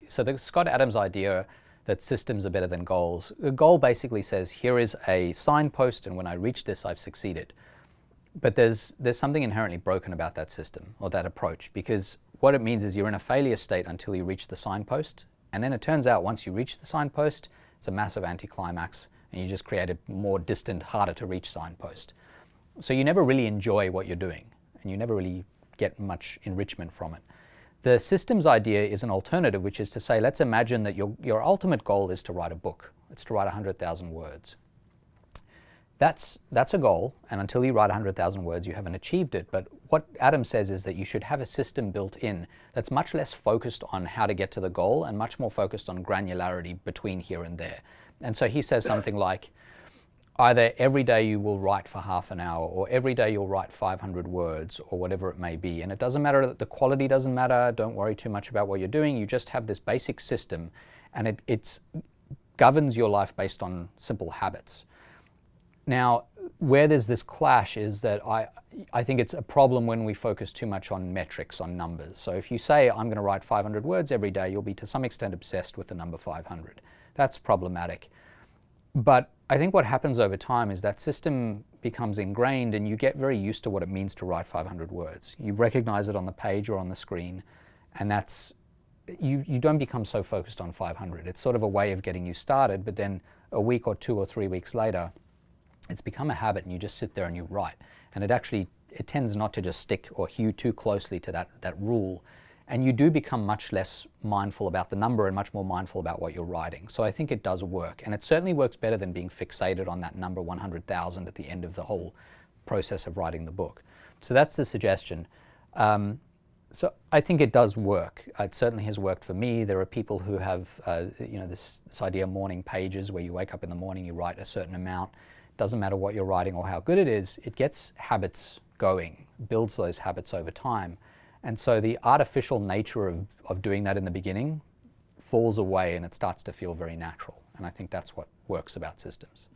so the Scott Adams idea that systems are better than goals. The goal basically says, here is a signpost, and when I reach this, I've succeeded. But there's something inherently broken about that system or that approach, because what it means is you're in a failure state until you reach the signpost, and then it turns out once you reach the signpost, it's a massive anticlimax, and you just create a more distant, harder to reach signpost. So you never really enjoy what you're doing, and you never really get much enrichment from it. The systems idea is an alternative, which is to say, let's imagine that your ultimate goal is to write a book. It's to write 100,000 words. That's a goal, and until you write 100,000 words, you haven't achieved it. But what Adam says is that you should have a system built in that's much less focused on how to get to the goal and much more focused on granularity between here and there. And so he says something like, either every day you will write for half an hour, or every day you'll write 500 words, or whatever it may be. And it doesn't matter that the quality doesn't matter. Don't worry too much about what you're doing. You just have this basic system, and it governs your life based on simple habits. Now, where there's this clash is that I think it's a problem when we focus too much on metrics, on numbers. So if you say, I'm going to write 500 words every day, you'll be to some extent obsessed with the number 500. That's problematic. But I think what happens over time is that system becomes ingrained, and you get very used to what it means to write 500 words. You recognize it on the page or on the screen, and you don't become so focused on 500. It's sort of a way of getting you started, but then a week or 2 or 3 weeks later, it's become a habit, and you just sit there and you write. And it tends not to just stick or hew too closely to that rule. And you do become much less mindful about the number and much more mindful about what you're writing. So I think it does work. And it certainly works better than being fixated on that number 100,000 at the end of the whole process of writing the book. So that's the suggestion. So I think it does work. It certainly has worked for me. There are people who have this idea of morning pages, where you wake up in the morning, you write a certain amount. Doesn't matter what you're writing or how good it is, it gets habits going, builds those habits over time. And so the artificial nature of doing that in the beginning falls away, and it starts to feel very natural. And I think that's what works about systems.